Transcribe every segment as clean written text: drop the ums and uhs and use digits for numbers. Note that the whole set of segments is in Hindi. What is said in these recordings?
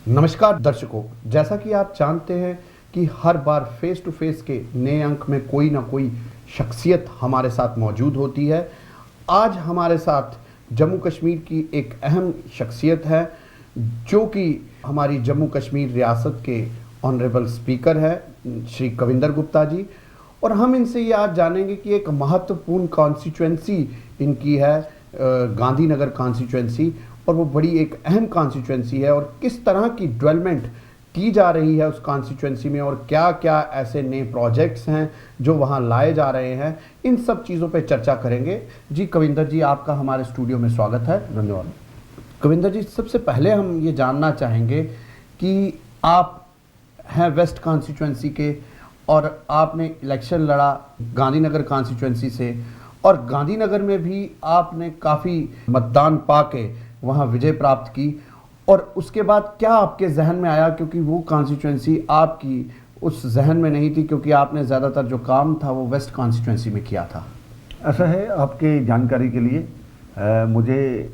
नमस्कार दर्शकों, जैसा कि आप जानते हैं कि हर बार फेस टू फेस के नए अंक में कोई ना कोई शख्सियत हमारे साथ मौजूद होती है। आज हमारे साथ जम्मू कश्मीर की एक अहम शख्सियत है जो कि हमारी जम्मू कश्मीर रियासत के ऑनरेबल स्पीकर है श्री कविंदर गुप्ता जी। और हम इनसे ये आज जानेंगे कि एक महत्वपूर्ण कॉन्स्टिट्यूएंसी इनकी है, गांधीनगर कॉन्स्टिट्यूएंसी, और वो बड़ी एक अहम कॉन्स्टिट्यूएंसी है और किस तरह की डेवलपमेंट की जा रही है उस कॉन्स्टिट्यूएंसी में और क्या क्या ऐसे नए प्रोजेक्ट्स हैं जो वहाँ लाए जा रहे हैं, इन सब चीज़ों पे चर्चा करेंगे। जी कविंदर जी, आपका हमारे स्टूडियो में स्वागत है। धन्यवाद। कविंदर जी, सबसे पहले हम ये जानना चाहेंगे कि आप हैं वेस्ट कॉन्स्टिट्यूएंसी के और आपने इलेक्शन लड़ा गांधीनगर कॉन्स्टिट्यूएंसी से, और गांधीनगर में भी आपने काफ़ी मतदान पाके वहाँ विजय प्राप्त की। और उसके बाद क्या आपके जहन में आया, क्योंकि वो कॉन्स्टिट्यूएंसी आपकी उस जहन में नहीं थी, क्योंकि आपने ज़्यादातर जो काम था वो वेस्ट कॉन्स्टिट्यूएंसी में किया था। ऐसा है, आपकी जानकारी के लिए मुझे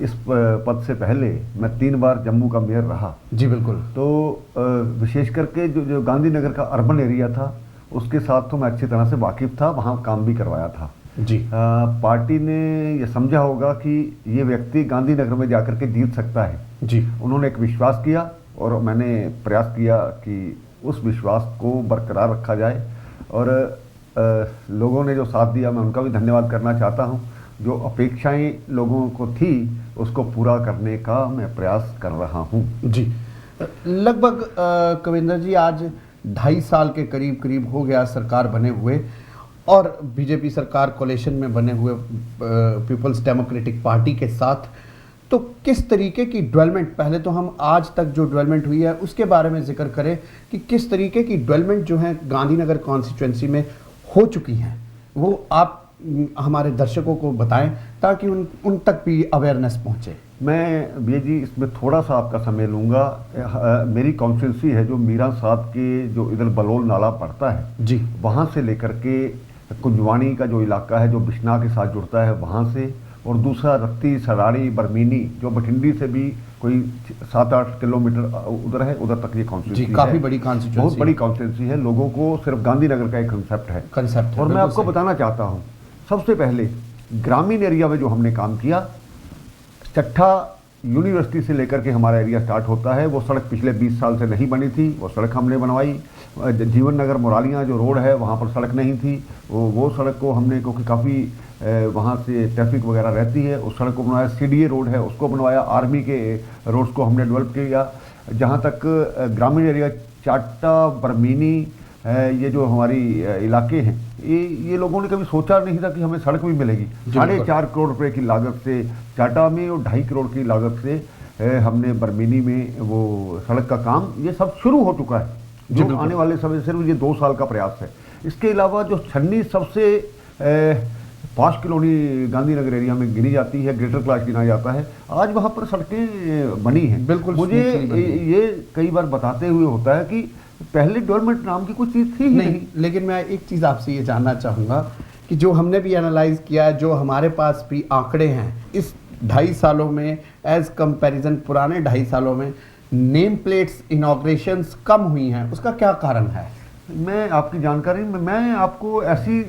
इस पद से पहले मैं 3 बार जम्मू का मेयर रहा। जी बिल्कुल। तो विशेष करके जो गांधीनगर का अर्बन एरिया था उसके साथ तो मैं अच्छी तरह से वाकिफ था, वहाँ काम भी करवाया था। जी। पार्टी ने ये समझा होगा कि ये व्यक्ति गांधीनगर में जाकर के जीत सकता है। जी। उन्होंने एक विश्वास किया और मैंने प्रयास किया कि उस विश्वास को बरकरार रखा जाए, और लोगों ने जो साथ दिया मैं उनका भी धन्यवाद करना चाहता हूं। जो अपेक्षाएं लोगों को थी उसको पूरा करने का मैं प्रयास कर रहा हूं। जी। लगभग कविंदर जी आज 2.5 साल के करीब करीब हो गया सरकार बने हुए, और बीजेपी सरकार कोalition में बने हुए पीपल्स डेमोक्रेटिक पार्टी के साथ। तो किस तरीके की डेवलपमेंट, पहले तो हम आज तक जो डेवलपमेंट हुई है उसके बारे में जिक्र करें कि किस तरीके की डेवलपमेंट जो है गांधीनगर कॉन्स्टिट्यूएंसी में हो चुकी हैं, वो आप हमारे दर्शकों को बताएं ताकि उन तक भी अवेयरनेस पहुंचे। मैं भैया जी इसमें थोड़ा सा आपका समय लूँगा। मेरी कॉन्स्टिट्यूंसी है जो मीरा साहब के जो इधर बलोल नाला पड़ता है जी, वहाँ से लेकर के कुंजवानी का जो इलाका है जो बिश्ना के साथ जुड़ता है वहाँ से, और दूसरा रत्ती सराड़ी बरमीनी जो बठिंडी से भी कोई 7-8 किलोमीटर उधर है, उधर तक ये कॉन्स्टिट्यूंसी काफ़ी बड़ी कॉन्स्टिट्यूंसी, बहुत बड़ी कॉन्स्टिट्यूंसी है। लोगों को सिर्फ गांधीनगर का एक कंसेप्ट है। और मैं आपको बताना चाहता हूँ, सबसे पहले ग्रामीण एरिया में जो हमने काम किया, चट्ठा यूनिवर्सिटी से लेकर के हमारा एरिया स्टार्ट होता है, वो सड़क पिछले 20 साल से नहीं बनी थी, वो सड़क हमने बनवाई। जीवन नगर मुरालियाँ जो रोड है वहाँ पर सड़क नहीं थी, वो सड़क को हमने, क्योंकि काफ़ी वहाँ से ट्रैफिक वगैरह रहती है, उस सड़क को बनवाया। सीडीए रोड है उसको बनवाया, आर्मी के रोड्स को हमने डेवलप किया। जहाँ तक ग्रामीण एरिया चाटा बरमीनी ये जो हमारी इलाके हैं, ये लोगों ने कभी सोचा नहीं था कि हमें सड़क भी मिलेगी। 4.5 करोड़ रुपए की लागत से चाटा में और 2.5 करोड़ की लागत से हमने बरमीनी में वो सड़क का काम ये सब शुरू हो चुका है, जो आने वाले समय सिर्फ ये 2 साल का प्रयास है। इसके अलावा जो छन्नी सबसे फास्ट कॉलोनी गांधीनगर एरिया में गिनी जाती है, ग्रेटर क्लास गिना जाता है, आज वहाँ पर सड़कें बनी हैं। बिल्कुल। मुझे ये कई बार बताते हुए होता है कि पहले डेवलपमेंट नाम की कुछ चीज़ थी ही नहीं। लेकिन मैं एक चीज़ आपसे ये जानना चाहूँगा कि जो हमने भी एनालाइज किया, जो हमारे पास भी आंकड़े हैं इस 2.5 सालों में एज कंपैरिजन पुराने 2.5 सालों में नेम प्लेट्स इनॉग्रेशंस कम हुई हैं, उसका क्या कारण है? मैं आपकी जानकारी में मैं आपको ऐसी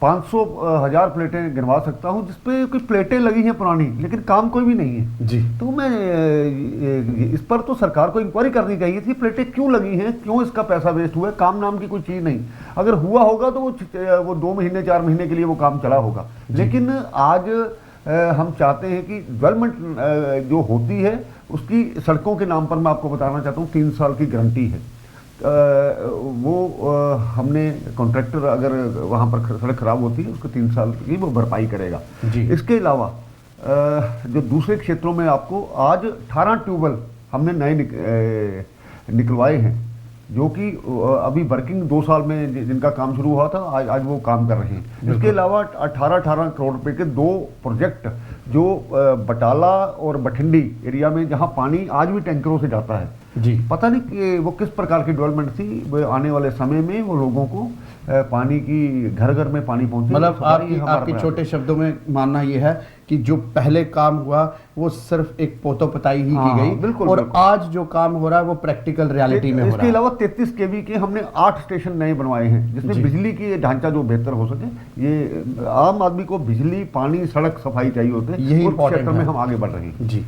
500,000 प्लेटें गिनवा सकता हूं जिसपे कोई प्लेटें लगी हैं पुरानी, लेकिन काम कोई भी नहीं है जी। तो मैं इस पर तो सरकार को इंक्वायरी करनी चाहिए थी, प्लेटें क्यों लगी हैं, क्यों इसका पैसा वेस्ट हुआ है। काम नाम की कोई चीज़ नहीं, अगर हुआ होगा तो वो 2 महीने 4 महीने के लिए वो काम चला होगा। लेकिन आज हम चाहते हैं कि डेवलपमेंट जो होती है उसकी सड़कों के नाम पर मैं आपको बताना चाहता हूँ 3 साल की गारंटी है। हमने कॉन्ट्रैक्टर अगर वहाँ पर सड़क खराब होती है उसको 3 साल की वो भरपाई करेगा जी। इसके अलावा जो दूसरे क्षेत्रों में आपको आज 18 ट्यूबवेल हमने नए निकलवाए हैं, जो कि अभी वर्किंग 2 साल में जिनका काम शुरू हुआ था आज वो काम कर रहे हैं। इसके अलावा 18 करोड़ रुपए के 2 प्रोजेक्ट जो बटाला और बठिंडी एरिया में जहाँ पानी आज भी टैंकरों से जाता है, जी। पता नहीं कि वो किस प्रकार की डेवलपमेंट थी, वो आने वाले समय में वो लोगों को पानी की घर घर में पानी पहुंचे। मतलब आपकी छोटे शब्दों में मानना ये है कि जो पहले काम हुआ वो सिर्फ एक पोतो पताई ही की गई, बिल्कुल, और बिल्कुल। आज जो काम हो रहा है वो प्रैक्टिकल रियलिटी में हो रहा है। इसके अलावा 33 केवी के हमने 8 स्टेशन नए बनवाए हैं, जिसमें बिजली की ढांचा जो बेहतर हो सके। ये आम आदमी को बिजली, पानी, सड़क, सफाई चाहिए होते हैं, यही उस क्षेत्र में हम आगे बढ़ रहे हैं। जी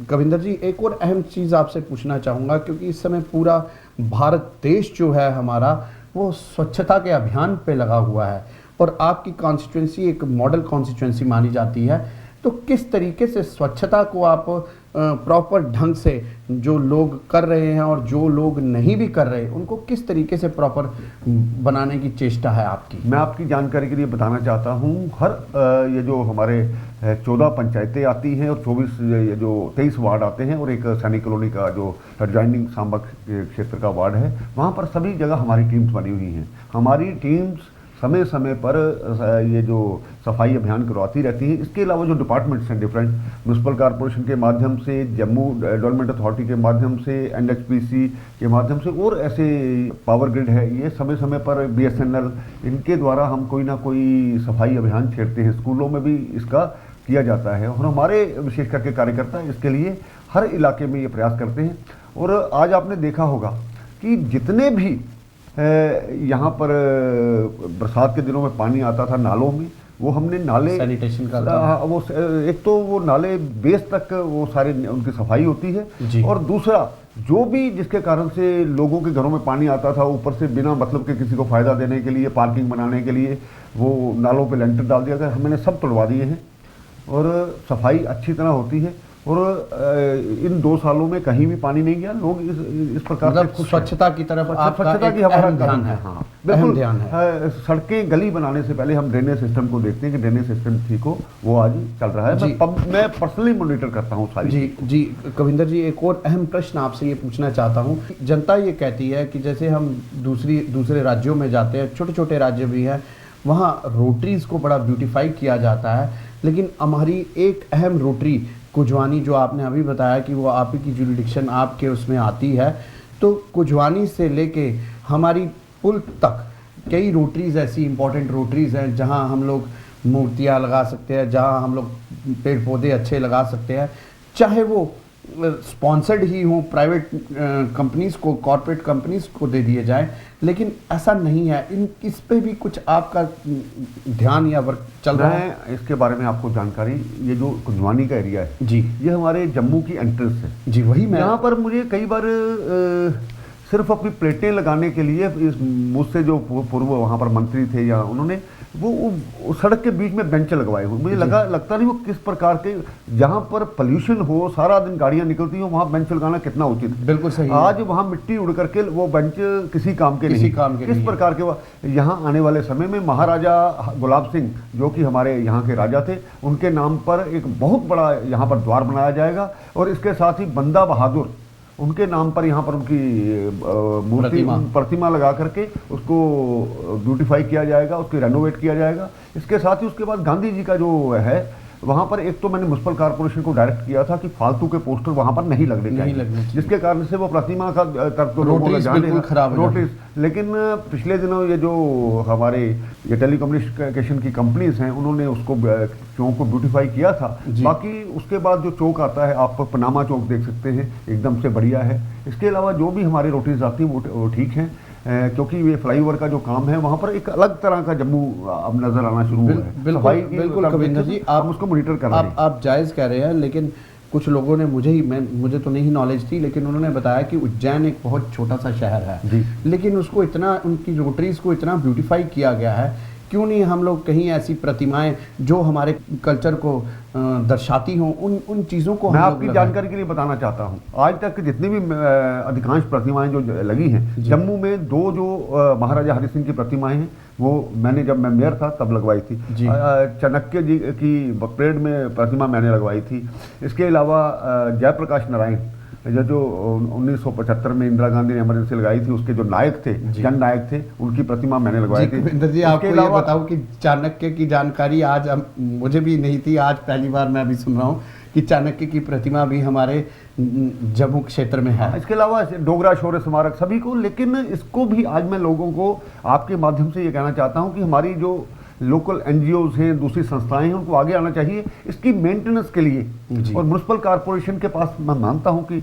कविंदर जी, एक और अहम चीज़ आपसे पूछना चाहूँगा, क्योंकि इस समय पूरा भारत देश जो है हमारा वो स्वच्छता के अभियान पे लगा हुआ है, और आपकी कॉन्स्टिट्यूंसी एक मॉडल कॉन्स्टिट्यूंसी मानी जाती है। तो किस तरीके से स्वच्छता को आप प्रॉपर ढंग से, जो लोग कर रहे हैं और जो लोग नहीं भी कर रहे, उनको किस तरीके से प्रॉपर बनाने की चेष्टा है आपकी? मैं आपकी जानकारी के लिए बताना चाहता हूँ, हर ये जो हमारे 14 पंचायतें आती हैं और 23 वार्ड आते हैं, और एक सैनिक कॉलोनी का जो एडजॉइनिंग सांबा क्षेत्र का वार्ड है, वहाँ पर सभी जगह हमारी टीम्स बनी हुई हैं। हमारी टीम्स समय समय पर ये जो सफाई अभियान करवाती रहती है। इसके अलावा जो डिपार्टमेंट्स हैं डिफरेंट, म्यूनसिपल कॉरपोरेशन के माध्यम से, जम्मू डेवलपमेंट अथॉरिटी के माध्यम से, NHPC के माध्यम से, और ऐसे पावर ग्रिड है, ये समय समय पर BSNL, इनके द्वारा हम कोई ना कोई सफाई अभियान छेड़ते हैं। स्कूलों में भी इसका किया जाता है, और हमारे विशेष करके कार्यकर्ता इसके लिए हर इलाके में ये प्रयास करते हैं। और आज आपने देखा होगा कि जितने भी यहाँ पर बरसात के दिनों में पानी आता था नालों में, वो हमने नाले सैनिटेशन का वो एक तो वो नाले बेस तक वो सारे उनकी सफाई होती है, और दूसरा जो भी जिसके कारण से लोगों के घरों में पानी आता था, ऊपर से बिना मतलब के किसी को फायदा देने के लिए, पार्किंग बनाने के लिए वो नालों पे लेंटर डाल दिया गया। हमने सब तोड़वा दिए हैं, और सफाई अच्छी तरह होती है। और इन 2 सालों में कहीं भी पानी नहीं गया। लोग इस प्रकार से स्वच्छता की तरफ स्वच्छता की हमारा ध्यान है। हाँ, बिल्कुल ध्यान है। सड़कें गली बनाने से पहले हम ड्रेनेज सिस्टम को देखते हैं कि ड्रेनेज सिस्टम ठीक हो, वो आज चल रहा है। मैं पर्सनली मॉनिटर करता हूँ सारी। जी कविंदर जी, एक और अहम प्रश्न आपसे ये पूछना चाहता हूँ। जनता ये कहती है कि जैसे हम दूसरे राज्यों में जाते हैं, छोटे छोटे राज्य भी हैं, वहाँ रोटरीज को बड़ा ब्यूटीफाई किया जाता है, लेकिन हमारी एक अहम रोटरी कुजवानी, जो आपने अभी बताया कि वो आप ही की जुरिडिक्शन आपके उसमें आती है, तो कुजवानी से लेके हमारी पुल तक कई रोटरीज ऐसी इंपॉर्टेंट रोटरीज हैं जहां हम लोग मूर्तियां लगा सकते हैं, जहां हम लोग पेड़ पौधे अच्छे लगा सकते हैं, चाहे वो स्पॉन्सर्ड ही हो, प्राइवेट कंपनीज को, कॉर्पोरेट कंपनीज को दे दिए जाए, लेकिन ऐसा नहीं है। इस पे भी कुछ आपका ध्यान या वर्क चल रहा है? इसके बारे में आपको जानकारी, ये जो कुंजवानी का एरिया है जी, ये हमारे जम्मू की एंट्रेंस है जी। वही मैं यहाँ पर मुझे कई बार सिर्फ अपनी प्लेटें लगाने के लिए मुझसे जो पूर्व वहाँ पर मंत्री थे, या उन्होंने वो सड़क के बीच में बेंच लगवाए हुए। मुझे लगता नहीं वो किस प्रकार के, जहाँ पर पोल्यूशन हो, सारा दिन गाड़ियाँ निकलती हो, वहाँ बेंच लगाना कितना उचित है। बिल्कुल सही। आज वहाँ मिट्टी उड़ करके वो बेंच किसी काम के नहीं, किस प्रकार के। यहाँ आने वाले समय में महाराजा गुलाब सिंह, जो कि हमारे यहाँ के राजा थे, उनके नाम पर एक बहुत बड़ा यहाँ पर द्वार बनाया जाएगा, और इसके साथ ही बंदा बहादुर, उनके नाम पर यहाँ पर उनकी प्रतिमा लगा करके उसको ब्यूटीफाई किया जाएगा, उसको रेनोवेट किया जाएगा। इसके साथ ही उसके बाद गांधी जी का जो है, वहाँ पर एक तो मैंने म्युनिसिपल कॉर्पोरेशन को डायरेक्ट किया था कि फालतू के पोस्टर वहाँ पर नहीं लगने चाहिए, जिसके कारण से वो प्रतिमा का नोटिस। लेकिन पिछले दिनों ये जो हमारे ये टेलीकम्युनिकेशन की कंपनीज हैं, उन्होंने उसको चौक को ब्यूटीफाई किया था। बाकी उसके बाद जो चौक आता है, आप पनामा चौक देख सकते हैं, एकदम से बढ़िया है। इसके अलावा जो भी हमारी रोटीज आती हैं वो ठीक हैं, क्योंकि ये फ्लाईओवर का जो काम है, वहाँ पर एक अलग तरह का जम्मू अब नजर आना शुरू हुआ है। बिल्कुल कविंदर जी, आप उसको मॉनिटर कर रहे हैं। आप जायज़ कह रहे हैं, लेकिन कुछ लोगों ने मुझे तो नहीं नॉलेज थी, लेकिन उन्होंने बताया कि उज्जैन एक बहुत छोटा सा शहर है, लेकिन उसको इतना, उनकी रोटरीज को इतना ब्यूटीफाई किया गया है। क्यों नहीं हम लोग कहीं ऐसी प्रतिमाएं जो हमारे कल्चर को दर्शाती हों, उन चीज़ों को मैं आपकी जानकारी के लिए बताना चाहता हूं। आज तक जितनी भी अधिकांश प्रतिमाएं जो लगी हैं, जम्मू में 2 जो महाराजा हरि सिंह की प्रतिमाएं हैं, वो मैंने जब मैं मेयर था तब लगवाई थी। चाणक्य जी की परेड में प्रतिमा मैंने लगवाई थी। इसके अलावा जयप्रकाश नारायण जो 1975 में इंदिरा गांधी ने इमरजेंसी लगाई थी, उसके जो नायक थे, जन नायक थे, उनकी प्रतिमा मैंने लगवाई थी। जी, आपको ये बताऊं कि चाणक्य की जानकारी आज मुझे भी नहीं थी, आज पहली बार मैं भी सुन रहा हूँ कि चाणक्य की प्रतिमा भी हमारे जम्मू क्षेत्र में है। इसके अलावा डोगरा शौर्य स्मारक सभी को, लेकिन इसको भी आज मैं लोगों को आपके माध्यम से ये कहना चाहता हूँ कि हमारी जो लोकल एनजीओज हैं, दूसरी संस्थाएं हैं, उनको आगे आना चाहिए इसकी मेंटेनेंस के लिए। और म्युनिसिपल कॉरपोरेशन के पास मैं मानता हूं कि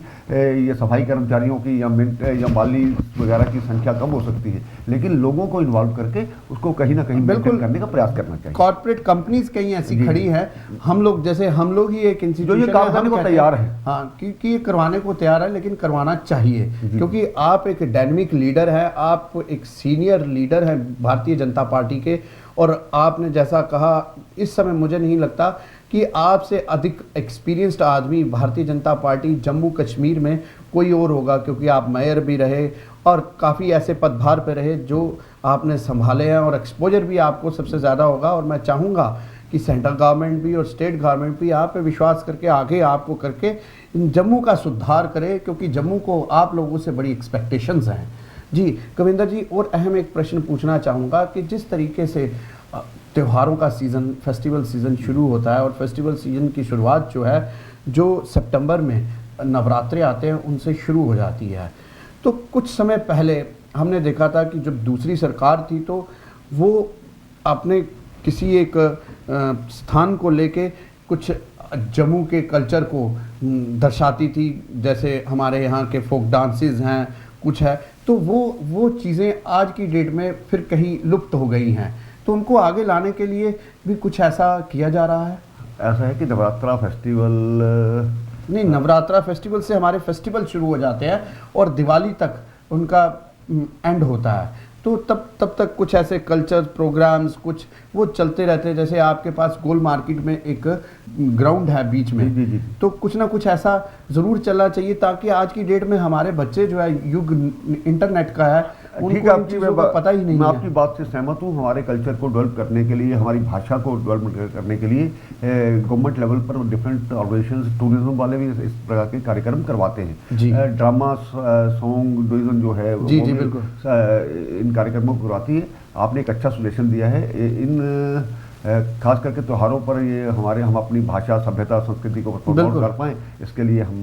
ये सफाई कर्मचारियों की या माली वगैरह की संख्या कम हो सकती है, लेकिन लोगों को इन्वॉल्व करके उसको कहीं ना कहीं मेंटेन करने का प्रयास करना चाहिए। कॉर्पोरेट कंपनीज कहीं ऐसी खड़ी है, हम लोग ही एक इंस्टीट्यूशन जो ये काम करने को तैयार है, हाँ, क्योंकि ये करवाने को तैयार है, लेकिन करवाना चाहिए, क्योंकि आप एक डायनेमिक लीडर है, आप एक सीनियर लीडर है भारतीय जनता पार्टी के, और आपने जैसा कहा, इस समय मुझे नहीं लगता कि आपसे अधिक एक्सपीरियंस्ड आदमी भारतीय जनता पार्टी जम्मू कश्मीर में कोई और होगा, क्योंकि आप मेयर भी रहे और काफ़ी ऐसे पदभार पे रहे जो आपने संभाले हैं, और एक्सपोजर भी आपको सबसे ज़्यादा होगा। और मैं चाहूँगा कि सेंट्रल गवर्नमेंट भी और स्टेट गवर्नमेंट भी आप पे विश्वास करके आगे आपको करके जम्मू का सुधार करे, क्योंकि जम्मू को आप लोगों से बड़ी एक्सपेक्टेशंस हैं। जी कविंदर जी, और अहम एक प्रश्न पूछना चाहूँगा कि जिस तरीके से त्योहारों का सीज़न, फेस्टिवल सीज़न शुरू होता है, और फेस्टिवल सीज़न की शुरुआत जो है, जो सितंबर में नवरात्रे आते हैं उनसे शुरू हो जाती है, तो कुछ समय पहले हमने देखा था कि जब दूसरी सरकार थी तो वो अपने किसी एक स्थान को लेके कुछ जम्मू के कल्चर को दर्शाती थी, जैसे हमारे यहाँ के फोक डांसेस हैं, कुछ है, तो वो चीज़ें आज की डेट में फिर कहीं लुप्त हो गई हैं, तो उनको आगे लाने के लिए भी कुछ ऐसा किया जा रहा है? ऐसा है कि नवरात्रा फेस्टिवल नहीं, नवरात्रा फेस्टिवल से हमारे फेस्टिवल शुरू हो जाते हैं और दिवाली तक उनका एंड होता है, तो तब तक कुछ ऐसे कल्चर प्रोग्राम्स कुछ वो चलते रहते हैं। जैसे आपके पास गोल मार्केट में एक ग्राउंड है बीच में, जी। तो कुछ ना कुछ ऐसा ज़रूर चलना चाहिए, ताकि आज की डेट में हमारे बच्चे जो है, युग इंटरनेट का है, उनको इन चीज़ों का पता ही नहीं है। मैं आपकी बात से सहमत हूँ। हमारे कल्चर को डेवलप करने के लिए, हमारी भाषा को डेवलप करने के लिए गवर्नमेंट लेवल पर डिफरेंट ऑर्गेनाइजेशंस, टूरिज्म वाले भी इस प्रकार के कार्यक्रम करवाते हैं। ड्रामा, सॉन्ग डिवीजन जो है, जी बिल्कुल, इन कार्यक्रमों को करवाती है। आपने एक अच्छा सजेशन दिया है। इन खास करके त्योहारों पर ये हम अपनी भाषा, सभ्यता, संस्कृति को प्रमोट कर पाएं, इसके लिए हम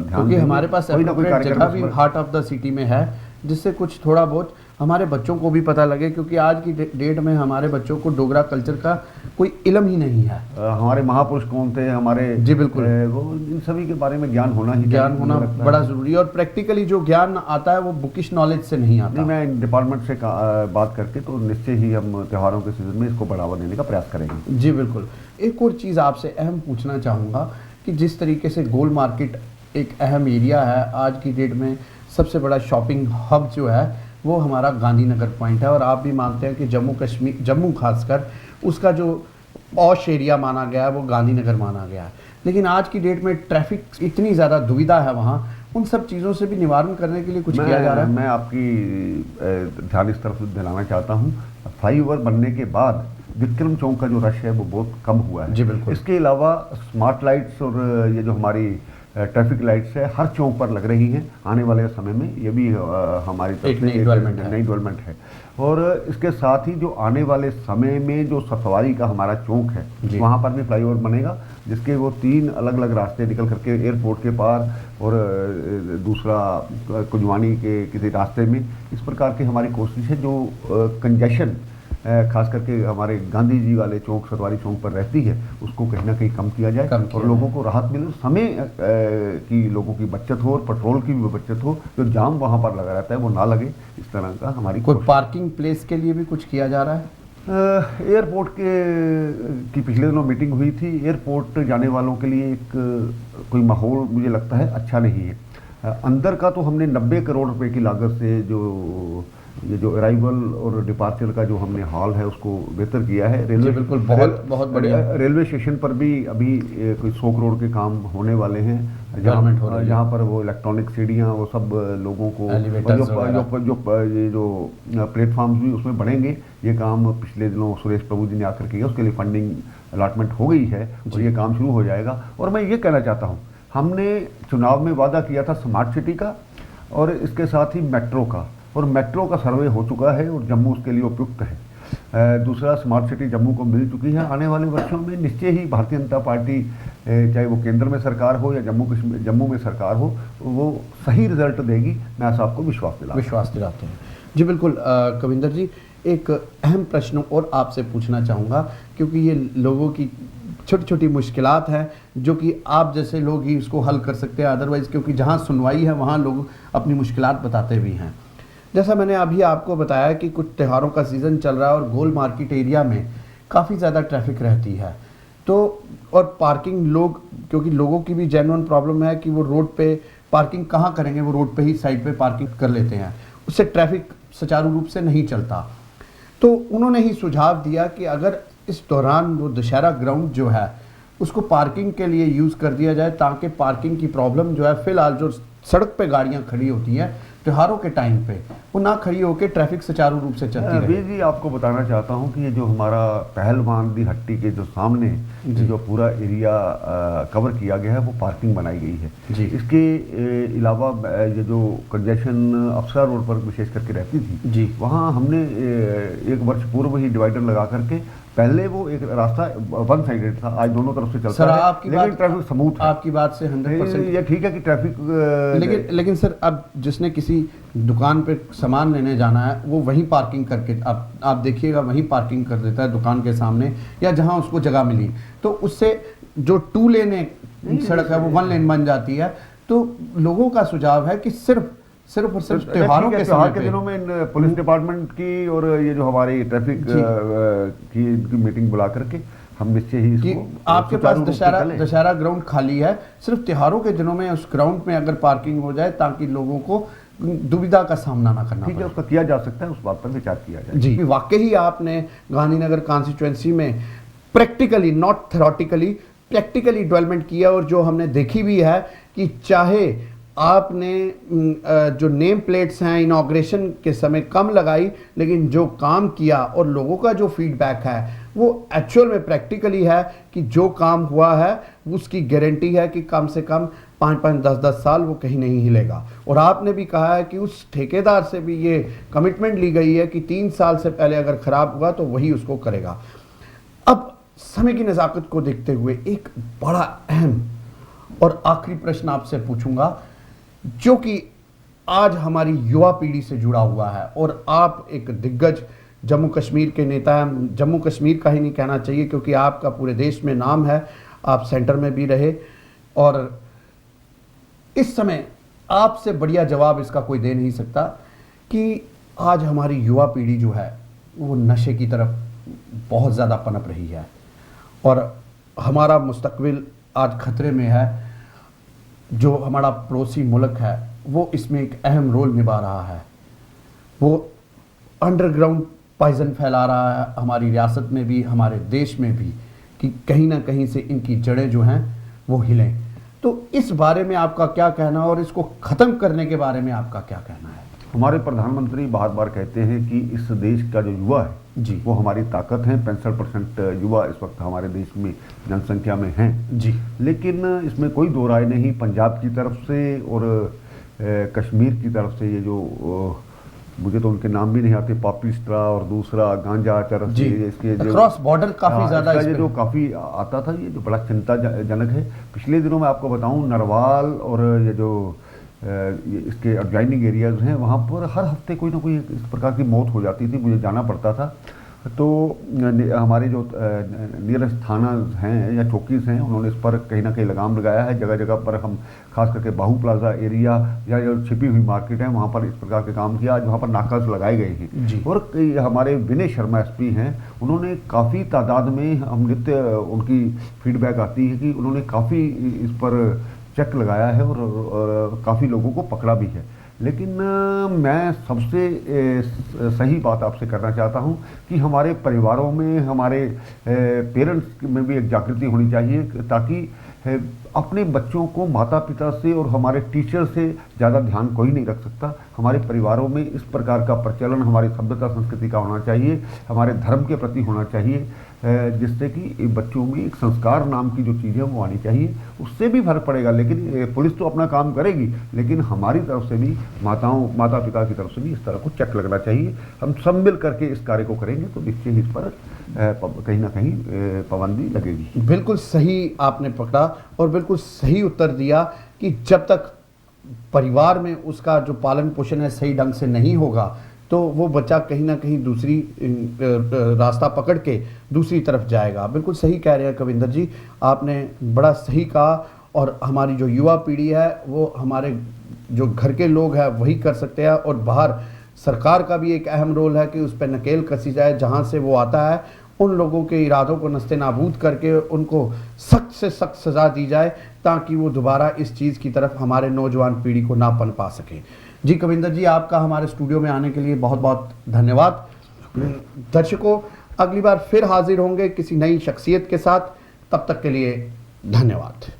ध्यान दें। हमारे पास कोई ना कोई जगह भी हार्ट ऑफ द सिटी में है, जिससे कुछ थोड़ा बहुत हमारे बच्चों को भी पता लगे, क्योंकि आज की डेट में हमारे बच्चों को डोगरा कल्चर का कोई इल्म ही नहीं है। हमारे महापुरुष कौन थे, हमारे, जी बिल्कुल, वो इन सभी के बारे में ज्ञान होना बड़ा ज़रूरी है, और प्रैक्टिकली जो ज्ञान आता है वो बुकिश नॉलेज से नहीं आता। मैं डिपार्टमेंट से बात करके तो निश्चय ही हम त्योहारों के सीजन में इसको बढ़ावा देने का प्रयास करेंगे। जी बिल्कुल। एक और चीज़ आपसे अहम पूछना चाहूँगा कि जिस तरीके से गोल मार्केट एक अहम एरिया है, आज की डेट में सबसे बड़ा शॉपिंग हब जो है वो हमारा गांधीनगर पॉइंट है, और आप भी मानते हैं कि जम्मू खासकर उसका जो पॉश एरिया माना गया है वो गांधीनगर माना गया है, लेकिन आज की डेट में ट्रैफिक इतनी ज़्यादा दुविधा है वहाँ, उन सब चीज़ों से भी निवारण करने के लिए कुछ किया जा रहा है? मैं आपकी ध्यान इस तरफ दिलाना चाहता हूँ। फ्लाईओवर बनने के बाद विक्रम चौक का जो रश है वो बहुत कम हुआ है। जी बिल्कुल। इसके अलावा स्मार्ट लाइट्स और ये जो हमारी ट्रैफिक लाइट्स है हर चौक पर लग रही हैं आने वाले समय में, ये भी हमारी तरफ से नई डेवलपमेंट है। और इसके साथ ही जो आने वाले समय में जो सफारी का हमारा चौक है, वहाँ पर भी फ्लाईओवर बनेगा, जिसके वो 3 अलग अलग रास्ते निकल करके एयरपोर्ट के पार और दूसरा कुंजवानी के किसी रास्ते में, इस प्रकार की हमारी कोशिश है। जो कंजेशन खास करके हमारे गांधी जी वाले चौक, सतवारी चौक पर रहती है, उसको कहीं ना कहीं कम किया जाए और लोगों को राहत मिले, समय की लोगो की बचत हो और पेट्रोल की भी बचत हो, जो जाम वहाँ पर लगा रहता है वो ना लगे, इस तरह का हमारी। कोई पार्किंग प्लेस के लिए भी कुछ किया जा रहा है? एयरपोर्ट की पिछले दिनों मीटिंग हुई थी। एयरपोर्ट जाने वालों के लिए एक कोई माहौल मुझे लगता है अच्छा नहीं है। अंदर का तो हमने 90 करोड़ रुपए की लागत से ये जो अराइवल और डिपार्चर का जो हमने हॉल है उसको बेहतर किया है। रेलवे बिल्कुल बहुत बढ़िया। रेलवे स्टेशन पर भी अभी कोई 100 करोड़ के काम होने वाले हैं, जहाँ पर वो इलेक्ट्रॉनिक सीढ़ियाँ, वो सब लोगों को जो प्लेटफॉर्म्स भी उसमें बढ़ेंगे। ये काम पिछले दिनों सुरेश प्रभु जी ने आकर किया, उसके लिए फंडिंग अलॉटमेंट हो गई है और ये काम शुरू हो जाएगा। और मैं ये कहना चाहता हूँ, हमने चुनाव में वादा किया था स्मार्ट सिटी का और इसके साथ ही मेट्रो का, और मेट्रो का सर्वे हो चुका है और जम्मू उसके लिए उपयुक्त है। दूसरा स्मार्ट सिटी जम्मू को मिल चुकी है। आने वाले वर्षों में निश्चय ही भारतीय जनता पार्टी, चाहे वो केंद्र में सरकार हो या जम्मू में सरकार हो, वो सही रिजल्ट देगी। मैं ऐसा आपको विश्वास दिलाते हैं। जी बिल्कुल कविंदर जी, एक अहम प्रश्न और आपसे पूछना चाहूँगा, क्योंकि ये लोगों की छोटी छोटी मुश्किलात हैं जो कि आप जैसे लोग ही इसको हल कर सकते हैं, अदरवाइज़ क्योंकि जहाँ सुनवाई है वहाँ लोग अपनी मुश्किलात बताते भी हैं। जैसा मैंने अभी आपको बताया कि कुछ त्योहारों का सीज़न चल रहा है और गोल मार्केट एरिया में काफ़ी ज़्यादा ट्रैफिक रहती है, तो और पार्किंग लोग, क्योंकि लोगों की भी जेन्युइन प्रॉब्लम है कि वो रोड पे पार्किंग कहाँ करेंगे, वो रोड पे ही साइड पे पार्किंग कर लेते हैं, उससे ट्रैफिक सुचारू रूप से नहीं चलता। तो उन्होंने ही सुझाव दिया कि अगर इस दौरान वो दशहरा ग्राउंड जो है उसको पार्किंग के लिए यूज़ कर दिया जाए, ताकि पार्किंग की प्रॉब्लम जो है फिलहाल जो सड़क पे गाड़ियां खड़ी होती हैं त्योहारों के टाइम पे, वो ना खड़ी होकर ट्रैफिक सुचारू रूप से चलती रहे। जी आपको बताना चाहता हूं कि ये जो हमारा पहलवान दी हट्टी के जो सामने जो पूरा एरिया कवर किया गया है वो पार्किंग बनाई गई है जी। इसके अलावा ये जो कंजेशन अफसर रोड पर विशेष करके रहती थी जी, वहाँ हमने एक वर्ष पूर्व ही डिवाइडर लगा करके, पहले वो एक रास्ता वन साइडेड था, आज दोनों तरफ से चलता है, लेकिन ट्रैफिक स्मूथ है। आपकी बात से 100% ये ठीक है कि ट्रैफिक, लेकिन सर अब जिसने किसी दुकान पे सामान लेने जाना है वो वहीं पार्किंग करके, आप देखिएगा वहीं पार्किंग कर देता है दुकान के सामने या जहां उसको जगह मिली, तो उससे जो 2 लेन सड़क है वो 1 लेन बन जाती है। तो लोगों का सुझाव है कि सिर्फ और सिर्फ त्योहारों के दिनों में पुलिस डिपार्टमेंट की और ये जो हमारी ट्रैफिक की मीटिंग बुला करके हम निश्चय ही इसको, आपके पास दशहरा ग्राउंड खाली है, सिर्फ त्योहारों के दिनों में उस ग्राउंड में अगर पार्किंग हो जाए ताकि लोगों को दुविधा का सामना ना करना पड़े, उसका किया जा सकता है, उस बात पर विचार किया जाए। जी, वाकई आपने गांधीनगर कॉन्स्टिट्यूएंसी में practically, not theoretically, practically development किया, और जो हमने देखी भी है कि चाहे आपने जो नेम प्लेट्स हैं इनॉग्रेशन के समय कम लगाई, लेकिन जो काम किया और लोगों का जो फीडबैक है वो एक्चुअल में प्रैक्टिकली है कि जो काम हुआ है उसकी गारंटी है कि कम से कम 5-5, 10-10 साल वो कहीं नहीं हिलेगा। और आपने भी कहा है कि उस ठेकेदार से भी ये कमिटमेंट ली गई है कि 3 साल से पहले अगर ख़राब हुआ तो वही उसको करेगा। अब समय की नज़ाकत को देखते हुए एक बड़ा अहम और आखिरी प्रश्न आपसे पूछूंगा, जो कि आज हमारी युवा पीढ़ी से जुड़ा हुआ है, और आप एक दिग्गज जम्मू कश्मीर के नेता हैं, जम्मू कश्मीर का ही नहीं कहना चाहिए क्योंकि आपका पूरे देश में नाम है, आप सेंटर में भी रहे, और इस समय आपसे बढ़िया जवाब इसका कोई दे नहीं सकता कि आज हमारी युवा पीढ़ी जो है वो नशे की तरफ बहुत ज़्यादा पनप रही है और हमारा मुस्तकबिल आज खतरे में है। जो हमारा पड़ोसी मुल्क है वो इसमें एक अहम रोल निभा रहा है, वो अंडरग्राउंड पॉइजन फैला रहा है हमारी रियासत में भी, हमारे देश में भी, कि कहीं ना कहीं से इनकी जड़ें जो हैं वो हिलें। तो इस बारे में आपका क्या कहना है और इसको ख़त्म करने के बारे में आपका क्या कहना है? हमारे प्रधानमंत्री बार बार कहते हैं कि इस देश का जो युवा है जी, वो हमारी ताकत है। 65% युवा इस वक्त हमारे देश में जनसंख्या में हैं जी, लेकिन इसमें कोई दो राय नहीं, पंजाब की तरफ से और कश्मीर की तरफ से ये जो मुझे तो उनके नाम भी नहीं आते, पापिस्ट्रा और दूसरा गांजा चरस, इसके क्रॉस बॉर्डर काफ़ी ज़्यादा ये जो काफ़ी आता था, ये जो बड़ा चिंताजनक है। पिछले दिनों में आपको बताऊं, नरवाल और ये जो इसके एडजॉइनिंग एरियाज हैं वहाँ पर हर हफ्ते कोई ना कोई इस प्रकार की मौत हो जाती थी, मुझे जाना पड़ता था। तो हमारे जो नियरेस्ट थाना हैं या चौकीज़ हैं उन्होंने इस पर कहीं ना कहीं लगाम लगाया है। जगह जगह पर हम खास करके बाहू प्लाजा एरिया या जो छिपी हुई मार्केट है वहाँ पर इस प्रकार के काम किया। आज वहाँ पर नाकाज लगाए गए हैं और हमारे विनय शर्मा एसपी हैं, उन्होंने काफ़ी तादाद में, हम नित्य उनकी फीडबैक आती है कि उन्होंने काफ़ी इस पर चेक लगाया है और काफ़ी लोगों को पकड़ा भी है। लेकिन मैं सबसे सही बात आपसे करना चाहता हूं कि हमारे परिवारों में, हमारे पेरेंट्स में भी एक जागृति होनी चाहिए ताकि अपने बच्चों को माता पिता से और हमारे टीचर से ज़्यादा ध्यान कोई नहीं रख सकता। हमारे परिवारों में इस प्रकार का प्रचलन हमारी सभ्यता संस्कृति का होना चाहिए, हमारे धर्म के प्रति होना चाहिए। जिससे कि बच्चों में एक संस्कार नाम की जो चीज़ है वो आनी चाहिए, उससे भी फर्क पड़ेगा। लेकिन पुलिस तो अपना काम करेगी, लेकिन हमारी तरफ से भी माता पिता की तरफ से भी इस तरह को चेक लगना चाहिए। हम सब मिल करके इस कार्य को करेंगे तो निश्चय ही इस पर कहीं ना कहीं पाबंदी लगेगी। बिल्कुल सही आपने पकड़ा और बिल्कुल सही उत्तर दिया कि जब तक परिवार में उसका जो पालन पोषण है सही ढंग से नहीं होगा तो वो बच्चा कहीं ना कहीं दूसरी रास्ता पकड़ के दूसरी तरफ जाएगा। बिल्कुल सही कह रहे हैं कविंदर जी, आपने बड़ा सही कहा। और हमारी जो युवा पीढ़ी है वो हमारे जो घर के लोग हैं वही कर सकते हैं, और बाहर सरकार का भी एक अहम रोल है कि उस पर नकेल कसी जाए, जहाँ से वो आता है उन लोगों के इरादों को नस्ते नाबूद करके उनको सख्त से सख्त सज़ा दी जाए, ताकि वो दोबारा इस चीज़ की तरफ हमारे नौजवान पीढ़ी को ना पनपा सके। जी कविंदर जी, आपका हमारे स्टूडियो में आने के लिए बहुत बहुत धन्यवाद। दर्शकों, अगली बार फिर हाजिर होंगे किसी नई शख्सियत के साथ, तब तक के लिए धन्यवाद।